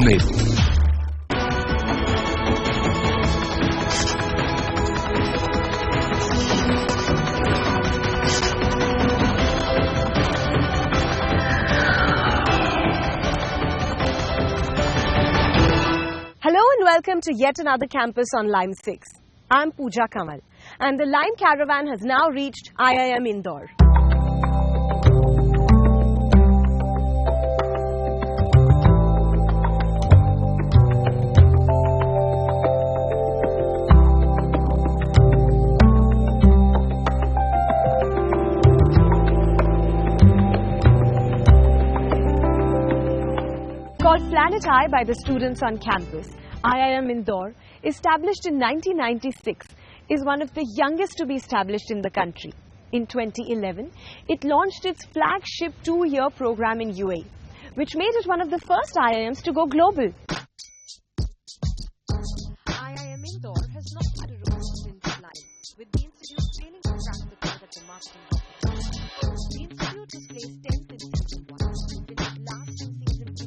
Bombay. Hello and welcome to yet another campus on Lime 6. I'm Pooja Kamal and the Lime Caravan has now reached IIM Indore. Called Planet Eye by the students on campus, IIM Indore, established in 1996, is one of the youngest to be established in the country. In 2011, it launched its flagship 2-year program in UAE, which made it one of the first IIMs to go global. IIM Indore has not had a recruitment line, with the institute failing to crack the code at the marketing office. The institute has placed 10th in season 1, and finished last in season 2.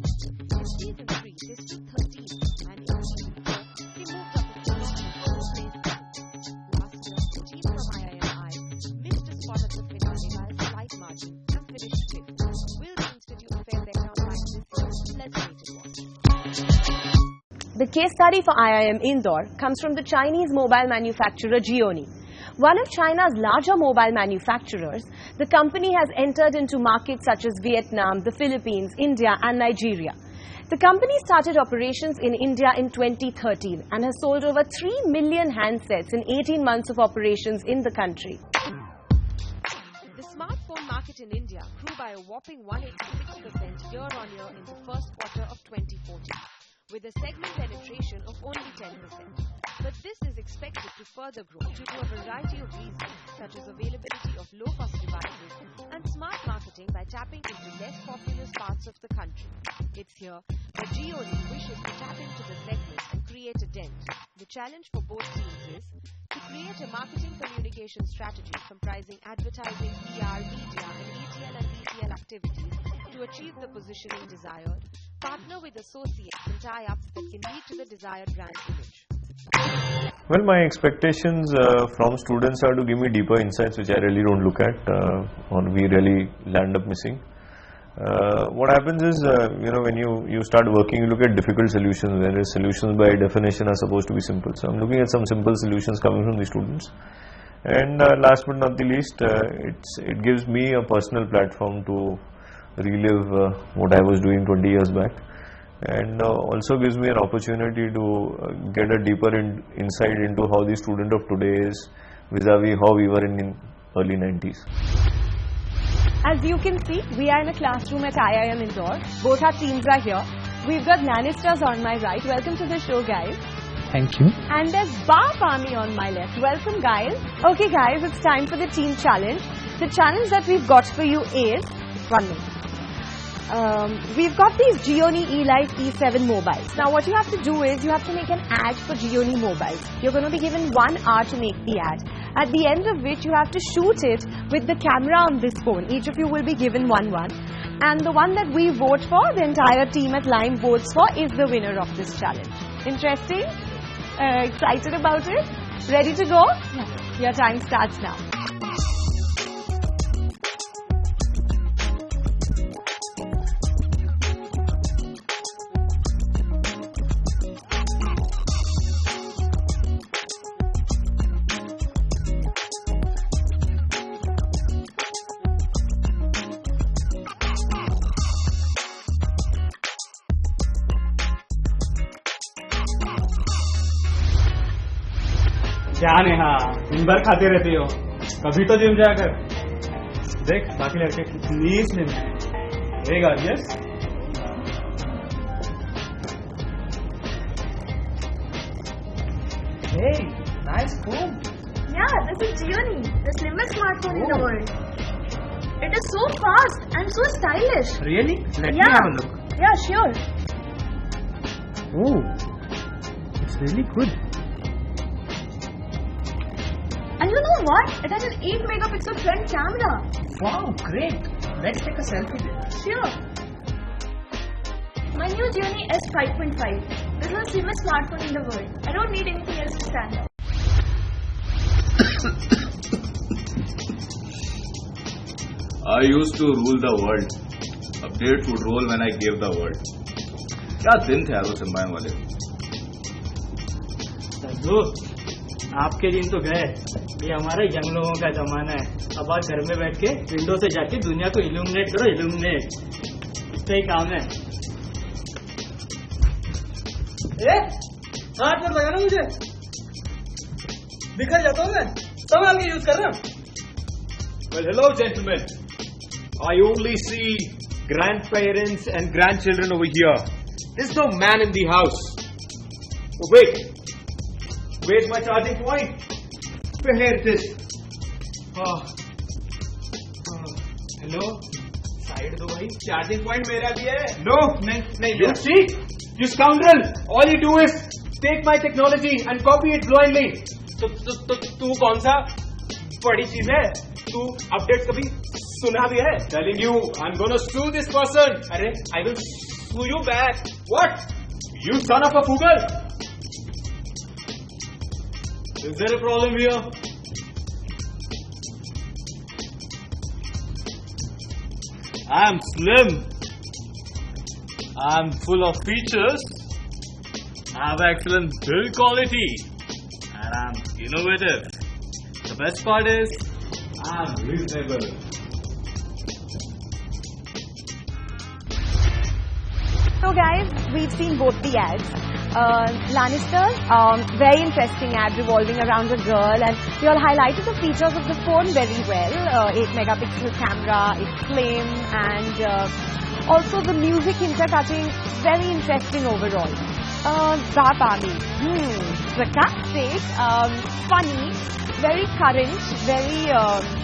In season 3, they stood 13th, and in season 4, they moved up to 4th place. Last year, the team from IIMI missed a spot at the finale by a slight margin and finished 5th. Will the institute fare their crown back this year? Let's wait and watch. The case study for IIM Indore comes from the Chinese mobile manufacturer Gionee. One of China's larger mobile manufacturers, the company has entered into markets such as Vietnam, the Philippines, India and Nigeria. The company started operations in India in 2013 and has sold over 3 million handsets in 18 months of operations in the country. The smartphone market in India grew by a whopping 186% year-on-year in the first quarter of 2014, with a segment penetration of only 10%. But this is expected to further grow due to a variety of reasons, such as availability of low-cost devices and smart marketing by tapping into less populous parts of the country. It's here that Gionee wishes to tap into the segment and create a dent. The challenge for both teams is to create a marketing communication strategy comprising advertising, PR, media, and ATL and BTL activities to achieve the positioning desired, partner with associates and tie-ups that can lead to the desired brand image. Well, my expectations from students are to give me deeper insights which I really don't look at or we really land up missing. What happens is, when you start working, you look at difficult solutions, whereas solutions by definition are supposed to be simple. So I'm looking at some simple solutions coming from the students. And last but not the least, it gives me a personal platform to relive what I was doing 20 years back. And also gives me an opportunity to get a deeper insight into how the student of today is vis-a-vis how we were in early 90s. As you can see, we are in a classroom at IIM Indore. Both our teams are here. We've got Lannisters on my right. Welcome to the show, guys. Thank you. And there's Barf Army on my left. Welcome, guys. Okay, guys, it's time for the team challenge. The challenge that we've got for you is 1 minute. We've got these Gionee eLife E7 mobiles. Now what you have to do is you have to make an ad for Gionee Mobiles. You're going to be given 1 hour to make the ad, at the end of which you have to shoot it with the camera on this phone. Each of you will be given one. And the one that we vote for, the entire team at Lime votes for, is the winner of this challenge. Interesting? Excited about it? Ready to go? Yeah. Your time starts now. क्या नेहा, दिन भर खाते रहती हो, कभी तो gym जाकर देख बाकी लड़के कितनी स्लिम है. Hey gorgeous. Hey, nice phone. Yeah, this is Gionee, the slimmest smartphone in the world. It is so fast and so stylish. Really? Let me have a look. Yeah, sure. Oh, it's really good. And you know what? It has an 8 megapixel front camera. Wow, great. Let's take a selfie then. Sure. My new Gionee S 5.5. This is the slimmest smartphone in the world. I don't need anything else to stand out. I used to rule the world. Update would roll when I gave the word. क्या दिन थे यार वो सिम्बाइन वाले. दद्दू, आपके दिन तो गए. ये हमारा यंग लोगों का जमाना है. अब आप घर में बैठ के विंडो से जाके दुनिया को इल्यूमिनेट करो. इल्यूमिनेट इतना ही काम है. हाथ मत लगाना मुझे. बिखर जाता हूँ मैं. संभाल के यूज कर रहा हूँ. Well, hello, gentlemen. I only see grandparents and grandchildren over here. There's no man in the house. Oh, wait. Where's my charging point? Here it is. Hello, side दो भाई. चार्जिंग पॉइंट मेरा भी है. No, नहीं. You see? You scoundrel. All you do is take my technology and copy it blindly. तो तू कौन सा बड़ी चीज है? तू अपडेट कभी सुना भी है? Telling you, I'm gonna sue this person. अरे, I will sue you back. What? You son of a foogle. Is there a problem here? I'm slim. I'm full of features. I have excellent build quality. And I'm innovative. The best part is, I'm reasonable. So guys, we've seen both the ads. Lannisters, very interesting ad revolving around a girl, and you all highlighted the features of the phone very well. 8 megapixel camera, it's slim, and also the music intercutting, very interesting overall. Bapami, sarcastic, funny, very current,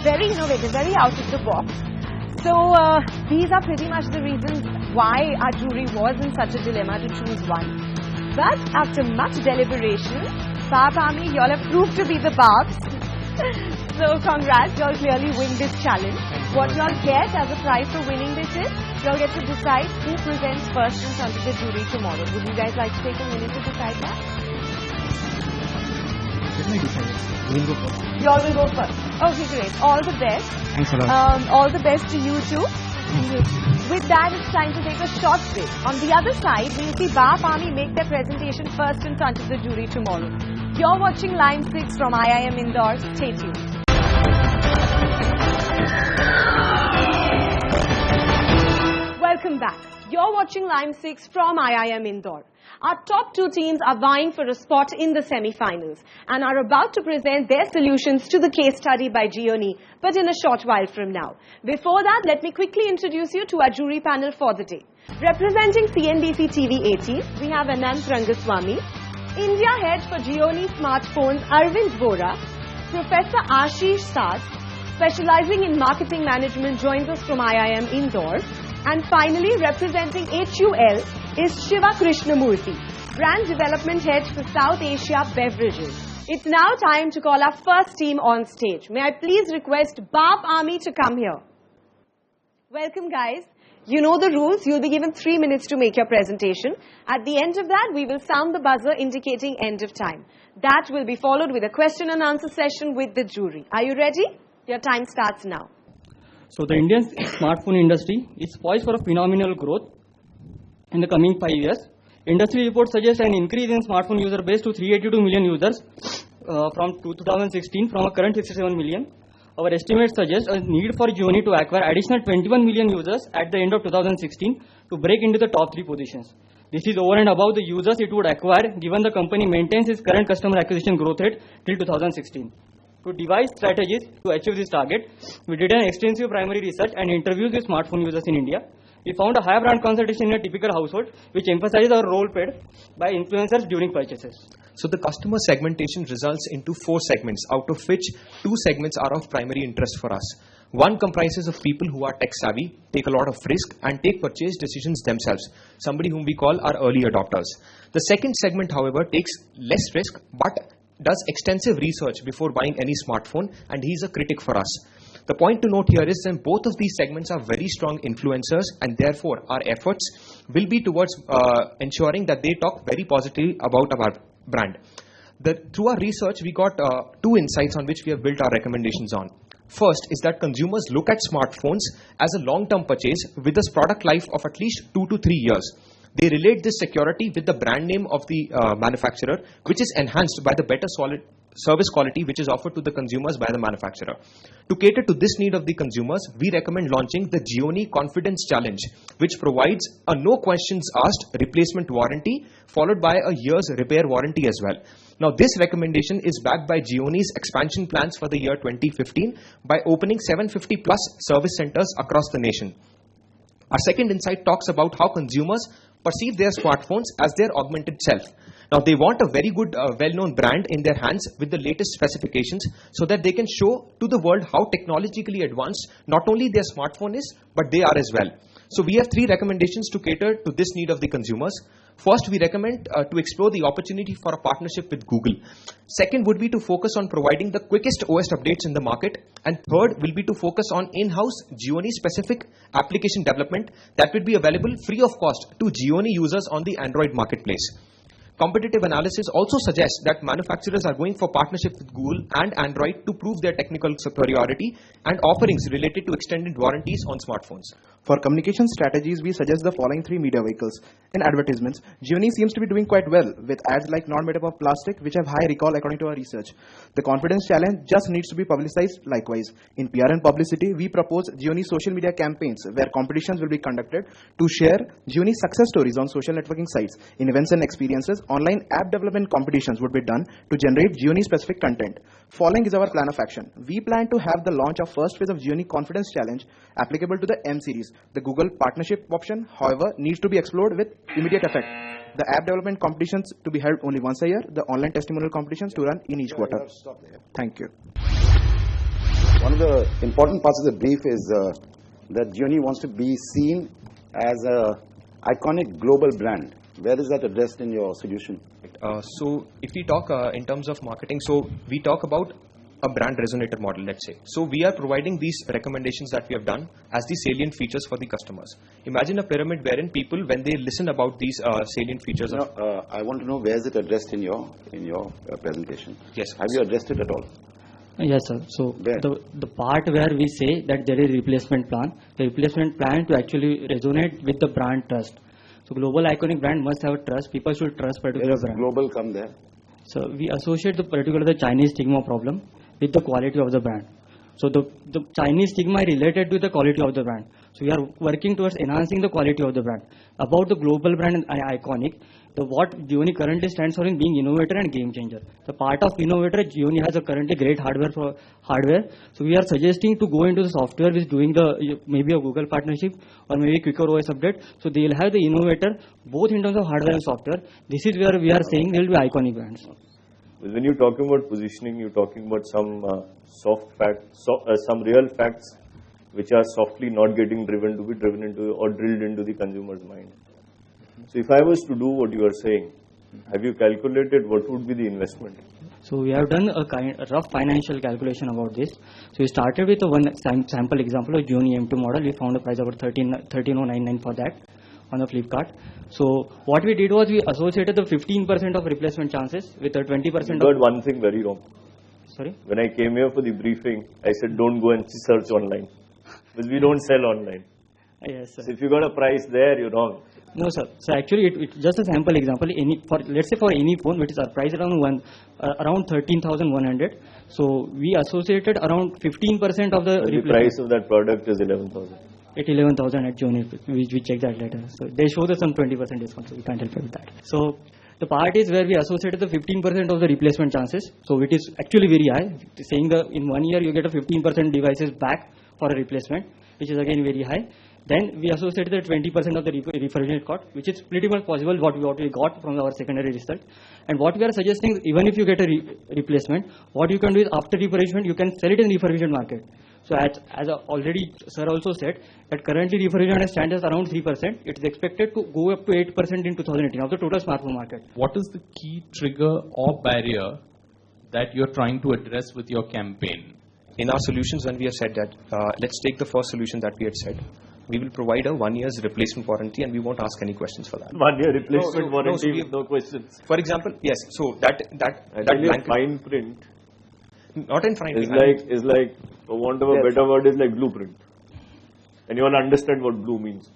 very innovative, very out of the box. So these are pretty much the reasons why our jury was in such a dilemma to choose one. But after much deliberation, Bapami, you all have proved to be the Babs. So congrats, you all clearly win this challenge. What you all get as a prize for winning this is, you all get to decide who presents first in front of the jury tomorrow. Would you guys like to take a minute to decide that? We'll go first. You all will go first. Okay, great. All the best. Thanks a lot. All the best to you too. With that, it's time to take a short break. On the other side, we'll see Bapami make their presentation first in front of the jury tomorrow. You're watching Line 6 from IIM Indore. Stay tuned. Welcome back. You're watching Line 6 from IIM Indore. Our top two teams are vying for a spot in the semi-finals and are about to present their solutions to the case study by Gionee, but in a short while from now. Before that, let me quickly introduce you to our jury panel for the day. Representing CNBC TV 18, we have Anand Rangaswamy, India Head for Gionee Smartphones Arvind Vora, Professor Ashish Sas, specializing in marketing management, joins us from IIM Indore. And finally, representing HUL is Shiva Krishnamurthy, Brand Development Head for South Asia Beverages. It's now time to call our first team on stage. May I please request Bapami to come here. Welcome, guys. You know the rules. You'll be given 3 minutes to make your presentation. At the end of that, we will sound the buzzer indicating end of time. That will be followed with a question and answer session with the jury. Are you ready? Your time starts now. So the Indian smartphone industry is poised for a phenomenal growth in the coming 5 years. Industry reports suggest an increase in smartphone user base to 382 million users from 2016 from a current 67 million. Our estimates suggest a need for Gionee to acquire additional 21 million users at the end of 2016 to break into the top 3 positions. This is over and above the users it would acquire given the company maintains its current customer acquisition growth rate till 2016. To devise strategies to achieve this target, we did an extensive primary research and interviews with smartphone users in India. We found a high brand concentration in a typical household, which emphasizes our role played by influencers during purchases. So the customer segmentation results into 4 segments, out of which 2 segments are of primary interest for us. One comprises of people who are tech savvy, take a lot of risk and take purchase decisions themselves, somebody whom we call our early adopters. The second segment, however, takes less risk but does extensive research before buying any smartphone, and he is a critic for us. The point to note here is that both of these segments are very strong influencers, and therefore our efforts will be towards ensuring that they talk very positively about our brand. Through our research, we got two insights on which we have built our recommendations on. First is that consumers look at smartphones as a long-term purchase with a product life of at least 2 to 3 years. They relate this security with the brand name of the manufacturer, which is enhanced by the better service quality which is offered to the consumers by the manufacturer. To cater to this need of the consumers, we recommend launching the Gionee Confidence Challenge, which provides a no questions asked replacement warranty followed by a year's repair warranty as well. Now, this recommendation is backed by Gionee's expansion plans for the year 2015 by opening 750 plus service centers across the nation. Our second insight talks about how consumers perceive their smartphones as their augmented self. Now, they want a very good, well-known brand in their hands with the latest specifications so that they can show to the world how technologically advanced not only their smartphone is, but they are as well. So, we have 3 recommendations to cater to this need of the consumers. First, we recommend to explore the opportunity for a partnership with Google. Second would be to focus on providing the quickest OS updates in the market. And third will be to focus on in-house Gionee-specific application development that will be available free of cost to Gionee users on the Android marketplace. Competitive analysis also suggests that manufacturers are going for partnership with Google and Android to prove their technical superiority and offerings related to extended warranties on smartphones. For communication strategies, we suggest the following 3 media vehicles. In advertisements, Gionee seems to be doing quite well with ads like not made up of plastic, which have high recall according to our research. The confidence challenge just needs to be publicized likewise. In PR and publicity, we propose Gionee social media campaigns where competitions will be conducted to share Gionee success stories on social networking sites. In events and experiences, online app development competitions would be done to generate Gionee specific content. Following is our plan of action. We plan to have the launch of first phase of Gionee Confidence Challenge applicable to the M series. The Google partnership option, however, needs to be explored with immediate effect. The app development competitions to be held only once a year. The online testimonial competitions to run in each quarter. Thank you. One of the important parts of the brief is that Gionee wants to be seen as an iconic global brand. Where is that addressed in your solution? So if we talk in terms of marketing, so we talk about a brand resonator model, let's say. So we are providing these recommendations that we have done as the salient features for the customers. Imagine a pyramid wherein people, when they listen about these salient features, I want to know where is it addressed in your presentation? Yes. Have you addressed it at all? Yes, sir. So the part where we say that there is replacement plan, the replacement plan to actually resonate with the brand trust. So global iconic brand must have trust. People should trust particular brand. Global come there? So we associate the Chinese stigma problem with the quality of the brand. So the Chinese stigma is related to the quality of the brand. So we are working towards enhancing the quality of the brand. About the global brand and iconic, what Gionee currently stands for in being innovator and game changer. The part of innovator, Gionee has a currently great hardware. So we are suggesting to go into the software with doing maybe a Google partnership or maybe quicker OS update. So they will have the innovator both in terms of hardware and software. This is where we are saying there will be iconic brands. When you're talking about positioning, you're talking about some soft facts, some real facts which are softly not getting driven to be driven into or drilled into the consumer's mind. So if I was to do what you are saying, have you calculated what would be the investment? So we have done a rough financial calculation about this. So we started with one sample example of Gionee M2 model. We found a price of 13,099 for that on the Flipkart. So what we did was we associated the 15% of replacement chances with a 20%. You got one thing very wrong. Sorry? When I came here for the briefing, I said don't go and search online because we don't sell online. Yes, sir. So if you got a price there, you're wrong. No, sir. So actually, it's just a sample example. Let's say for any phone, which is priced around 13,100. So we associated around 15% of the price of that product is 11,000. At 11,000 at Gionee, we checked that later. So they show us some 20% discount. So we can't help you with that. So the part is where we associated the 15% of the replacement chances. So it is actually very high. Saying in 1 year you get a 15% devices back for a replacement, which is again very high. Then we associated the 20% of the refurbishment cost, which is pretty much possible what we got from our secondary research. And what we are suggesting, even if you get a replacement, what you can do is after refurbishment, you can sell it in the refurbishment market. So as already sir also said, that currently refurbishment stands at around 3%. It is expected to go up to 8% in 2018 of the total smartphone market. What is the key trigger or barrier that you're trying to address with your campaign? in our solutions, when we have said that, let's take the first solution that we had said. We will provide a 1 year's replacement warranty, and we won't ask any questions for that. 1 year replacement warranty so with no questions. For example, yes. So that blanket, fine print not in fine is print. like for want of a better word, is like blueprint, and you all understand what blue means.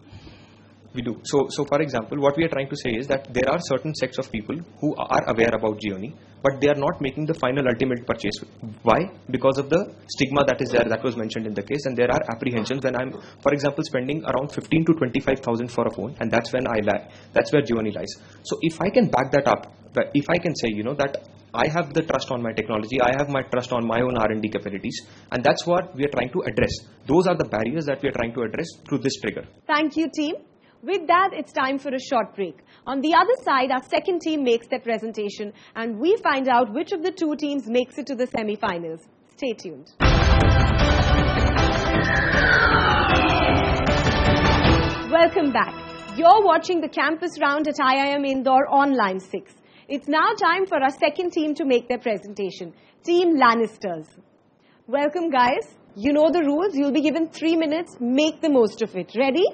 We do. So for example, what we are trying to say is that there are certain sects of people who are aware about Gionee, but they are not making the final ultimate purchase. Why? Because of the stigma that is there, that was mentioned in the case, and there are apprehensions when I'm, for example, spending around 15 to 25,000 for a phone, and that's when I lie. That's where Gionee lies. So if I can back that up, if I can say, that I have the trust on my technology, I have my trust on my own R&D capabilities, and that's what we are trying to address. Those are the barriers that we are trying to address through this trigger. Thank you, team. With that, it's time for a short break. On the other side, our second team makes their presentation, and we find out which of the two teams makes it to the semi-finals. Stay tuned. Welcome back. You're watching the campus round at IIM Indore on Line 6. It's now time for our second team to make their presentation, Team Lannisters. Welcome, guys. You know the rules. You'll be given 3 minutes. Make the most of it. Ready?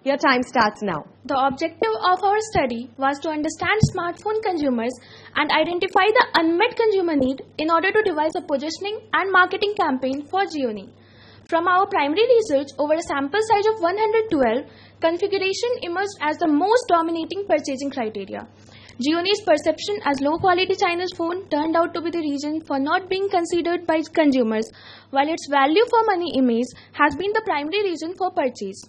Your time starts now. The objective of our study was to understand smartphone consumers and identify the unmet consumer need in order to devise a positioning and marketing campaign for Gionee. From our primary research over a sample size of 112, configuration emerged as the most dominating purchasing criteria. Gionee's perception as low-quality Chinese phone turned out to be the reason for not being considered by consumers, while its value for money image has been the primary reason for purchase.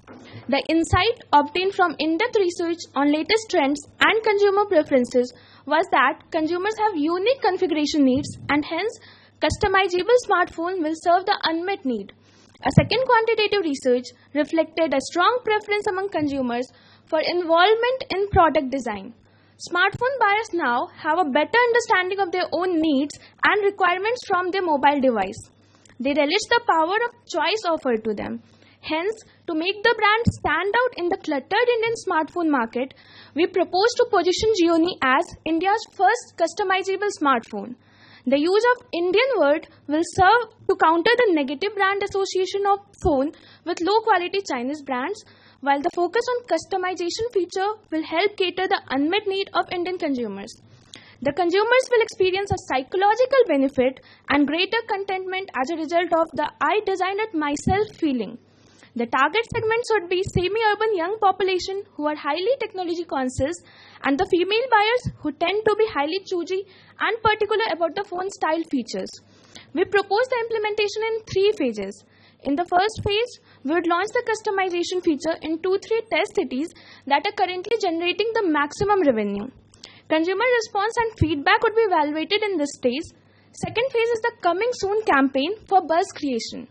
The insight obtained from in-depth research on latest trends and consumer preferences was that consumers have unique configuration needs, and hence customizable smartphone will serve the unmet need. A second quantitative research reflected a strong preference among consumers for involvement in product design. Smartphone buyers now have a better understanding of their own needs and requirements from their mobile device. They relish the power of choice offered to them. Hence, to make the brand stand out in the cluttered Indian smartphone market, we propose to position Gionee as India's first customizable smartphone. The use of Indian word will serve to counter the negative brand association of phone with low-quality Chinese brands, while the focus on customization feature will help cater the unmet need of Indian consumers. The consumers will experience a psychological benefit and greater contentment as a result of the I designed it myself feeling. The target segments would be semi-urban young population who are highly technology conscious, and the female buyers who tend to be highly choosy and particular about the phone style features. We propose the implementation in 3 phases. In the first phase, we would launch the customization feature in 2-3 test cities that are currently generating the maximum revenue. Consumer response and feedback would be evaluated in this stage. Second phase is the coming soon campaign for buzz creation.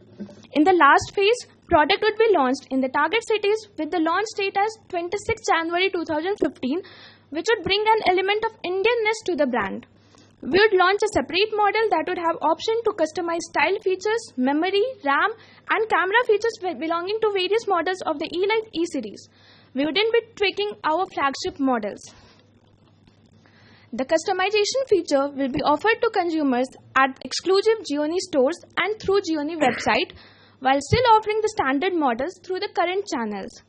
In the last phase, product would be launched in the target cities with the launch date as 26 January 2015, which would bring an element of Indianness to the brand. We would launch a separate model that would have option to customize style features, memory, RAM and camera features belonging to various models of the E-Life E-Series. We wouldn't be tweaking our flagship models. The customization feature will be offered to consumers at exclusive Gionee stores and through Gionee website, while still offering the standard models through the current channels.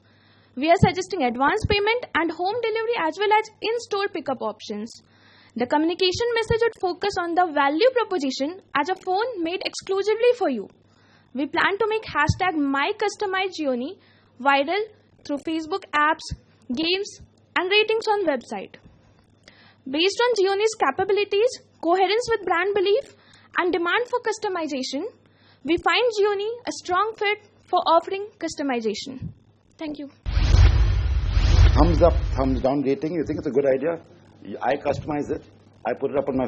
We are suggesting advance payment and home delivery as well as in-store pickup options. The communication message would focus on the value proposition as a phone made exclusively for you. We plan to make hashtag #MyCustomizedGionee viral through Facebook apps, games and ratings on website. Based on Gionee's capabilities, coherence with brand belief and demand for customization, we find Gionee a strong fit for offering customization. Thank you. Thumbs up, thumbs down rating. You think it's a good idea? I customize it. I put it up on my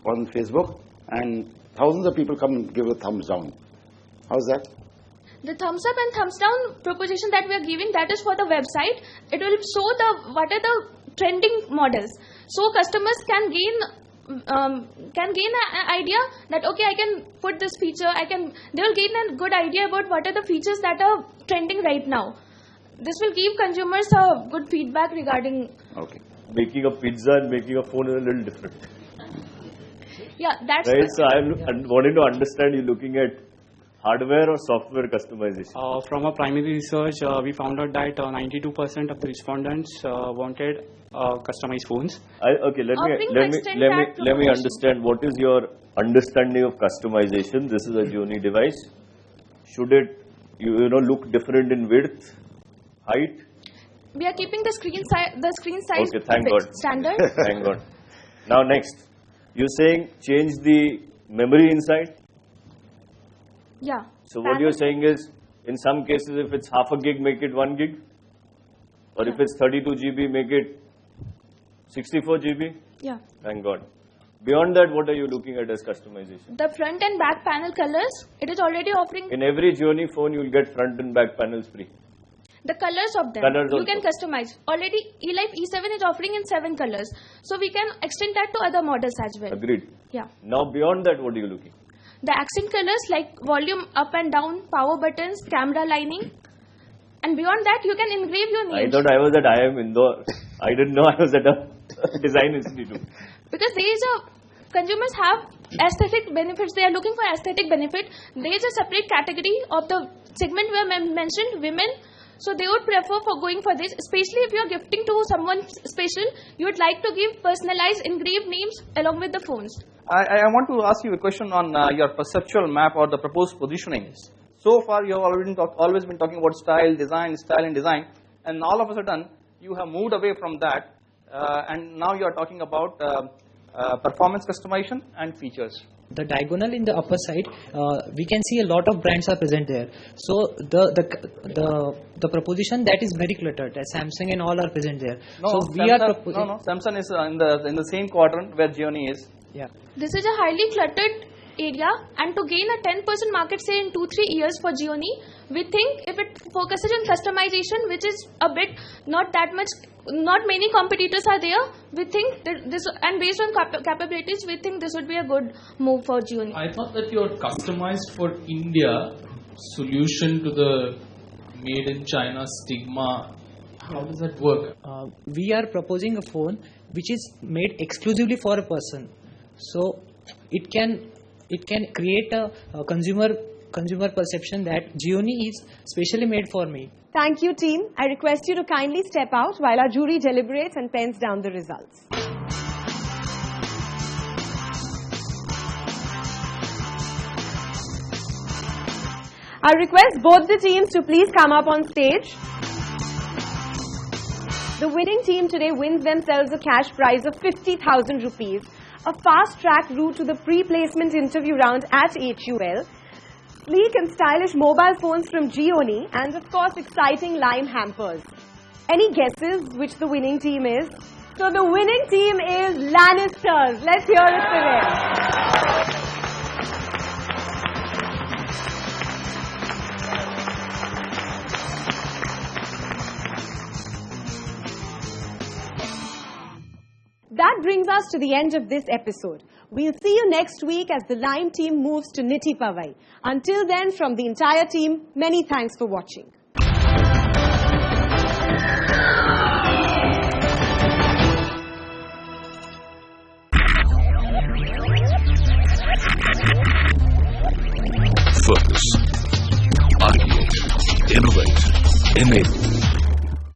on Facebook, and thousands of people come and give a thumbs down. How's that? The thumbs up and thumbs down proposition that we are giving, that is for the website. It will show what are the trending models, so customers can gain an idea that okay, I can put this feature. They will gain a good idea about what are the features that are trending right now. This will give consumers a good feedback regarding. Okay. Making a pizza and making a phone is a little different. Yeah, that's right. So I'm wanting to understand. You're looking at hardware or software customization? From our primary research, we found out that 92% of the respondents wanted customized phones. Okay, let me understand. What is your understanding of customization? This is a Gionee device. Should it, look different in width, height? We are keeping the screen size Okay, thank God. standard. Thank God. Now next, you're saying change the memory inside. Yeah. So what you're saying is, in some cases, if it's half a gig, make it 1 gig, or if it's 32 GB, make it 64 GB. Yeah. Thank God. Beyond that, what are you looking at as customization? The front and back panel colors, it is already offering In every Gionee phone, you'll get front and back panels free. the colors of them. You can customize. Already eLife E7 is offering in 7 colors. So we can extend that to other models as well. Agreed. Yeah. Now beyond that, what are you looking? The accent colors like volume up and down, power buttons, camera lining. And beyond that, you can engrave your name. I thought I was at IIM Indore. I didn't know I was at a design institute. Because consumers have aesthetic benefits. They are looking for aesthetic benefit. There is a separate category of the segment where mentioned women. So they would prefer for going for this, especially if you are gifting to someone special. You would like to give personalized engraved names along with the phones. I want to ask you a question on your perceptual map or the proposed positioning. So far, you have always been talking about style and design, and all of a sudden, you have moved away from that, and now you are talking about performance customization and features. The diagonal in the upper side, we can see a lot of brands are present there. So the proposition that is very cluttered. Samsung and all are present there. No, so Samsung is in the same quadrant where Gionee is. Yeah. This is a highly cluttered area, and to gain a 10% market share in 2-3 years for Gionee, we think if it focuses on customization, which is a bit not that much, not many competitors are there, we think that this, and based on capabilities, we think this would be a good move for Gionee. I thought that your customized for India solution to the made in China stigma, how does that work? We are proposing a phone which is made exclusively for a person. So it can create a consumer perception that Gionee is specially made for me. Thank you, team. I request you to kindly step out while our jury deliberates and pens down the results. I request both the teams to please come up on stage. The winning team today wins themselves a cash prize of 50,000 rupees, a fast-track route to the pre-placement interview round at HUL, sleek and stylish mobile phones from Gionee, and of course exciting lime hampers. Any guesses which the winning team is? So the winning team is Lannisters. Let's hear it for them. That brings us to the end of this episode. We'll see you next week as the Lime team moves to Niti Pavai. Until then, from the entire team, many thanks for watching.